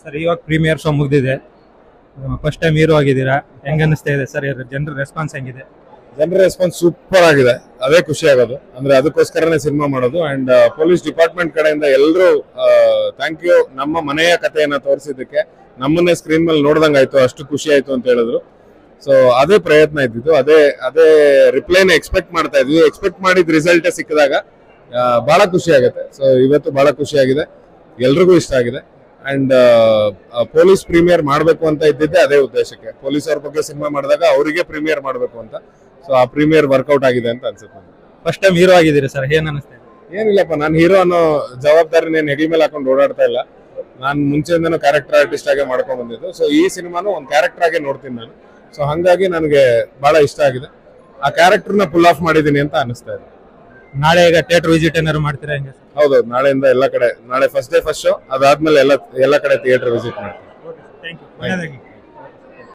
Sir ಇವಾಗ premiere show ಮುಗಿದಿದೆ, first time hero ಆಗಿದ್ದೀರಾ, ಹೆಂಗ ಅನಿಸ್ತಾ ಇದೆ ಸರ್? ಜನರ ರೆಸ್ಪಾನ್ಸ್ ಹೆಂಗಿದೆ? ಜನರ ರೆಸ್ಪಾನ್ಸ್ ಸೂಪರ್ ಆಗಿದೆ, ಅದೇ ಖುಷಿ ಆಗೋದು. ಅಂದ್ರೆ ಅದಕ್ಕೋಸ್ಕರನೇ ಸಿನಿಮಾ ಮಾಡೋದು. ಅಂಡ್ ಪೊಲೀಸ್ ಡಿಪಾರ್ಟ್ಮೆಂಟ್ ಕಡೆಯಿಂದ ಎಲ್ಲರೂ ಥ್ಯಾಂಕ್ ಯು. ನಮ್ಮ ಮನೆಯ ಕಥೆಯನ್ನ ತೋರಿಸಿದ್ದಕ್ಕೆ ನಮ್ಮನ್ನೇ ಸ್ಕ್ರೀನ್ ಮೇಲೆ ನೋಡ್ದಂಗ್ ಆಯ್ತು, ಅಷ್ಟು ಖುಷಿ ಆಯ್ತು ಅಂತ ಹೇಳಿದ್ರು. ಸೊ ಅದೇ ಪ್ರಯತ್ನ ಇದ್ದಿದ್ದು, ಅದೇ ರಿಪ್ಲೈನ ಎಕ್ಸ್ಪೆಕ್ಟ್ ಮಾಡ್ತಾ ಇದ್ವಿ. ಎಕ್ಸ್ಪೆಕ್ಟ್ ಮಾಡಿದ ರಿಸಲ್ಟ್ ಸಿಕ್ಕಿದಾಗ ಬಹಳ ಖುಷಿ ಆಗುತ್ತೆ. ಸೊ ಇವತ್ತು ಬಹಳ ಖುಷಿ ಆಗಿದೆ, ಎಲ್ರಿಗೂ ಇಷ್ಟ ಆಗಿದೆ. ಅಂಡ್ ಪೊಲೀಸ್ ಪ್ರೀಮಿಯರ್ ಮಾಡಬೇಕು ಅಂತ ಇದ್ದಿದ್ದೆ ಅದೇ ಉದ್ದೇಶಕ್ಕೆ. ಪೊಲೀಸ್ ಅವ್ರ ಬಗ್ಗೆ ಸಿನಿಮಾ ಮಾಡಿದಾಗ ಅವರಿಗೆ ಪ್ರೀಮಿಯರ್ ಮಾಡಬೇಕು ಅಂತ. ಸೊ ಆ ಪ್ರೀಮಿಯರ್ ವರ್ಕೌಟ್ ಆಗಿದೆ ಅಂತ ಅನ್ಸುತ್ತೆ. ಫಸ್ಟ್ ಟೈಮ್ ಹೀರೋ ಆಗಿದ್ದೀರಾ ಸರ್, ಏನ್ ಅನಿಸ್ತಾ ಇದೆ? ಏನಿಲ್ಲಪ್ಪ, ನಾನು ಹೀರೋ ಅನ್ನೋ ಜವಾಬ್ದಾರಿ ನಾನು ಹೆಗಲ ಮೇಲೆ ಹಾಕೊಂಡು ಓಡಾಡ್ತಾ ಇಲ್ಲ. ನಾನು ಮುಂಚೆಯಿಂದನೂ ಕ್ಯಾರೆಕ್ಟರ್ ಆರ್ಟಿಸ್ಟ್ ಆಗಿ ಮಾಡ್ಕೊಂಡ್ ಬಂದಿದ್ದು. ಸೊ ಈ ಸಿನಿಮಾನು ಒಂದು ಕ್ಯಾರೆಕ್ಟರ್ ಆಗಿ ನೋಡ್ತೀನಿ ನಾನು. ಸೊ ಹಂಗಾಗಿ ನನಗೆ ಬಹಳ ಇಷ್ಟ ಆಗಿದೆ. ಆ ಕ್ಯಾರೆಕ್ಟರ್ನ ಪುಲ್ ಆಫ್ ಮಾಡಿದೀನಿ ಅಂತ ಅನಿಸ್ತಾ ಇದೆ. ನಾಳೆ ಈಗ ಥಿಯೇಟರ್ ವಿಸಿಟ್ ಏನಾದ್ರು ಮಾಡ್ತೀರಾ ಹೆಂಗೆ? ಹೌದೌದು, ನಾಳೆಯಿಂದ ಎಲ್ಲ ಕಡೆ, ನಾಳೆ ಫಸ್ಟ್ ಡೇ ಫಸ್ಟ್ ಶೋ, ಅದಾದ್ಮೇಲೆ ಎಲ್ಲ ಕಡೆ ಥಿಯೇಟರ್ ವಿಸಿಟ್ ಮಾಡ್ತೀನಿ. Thank you.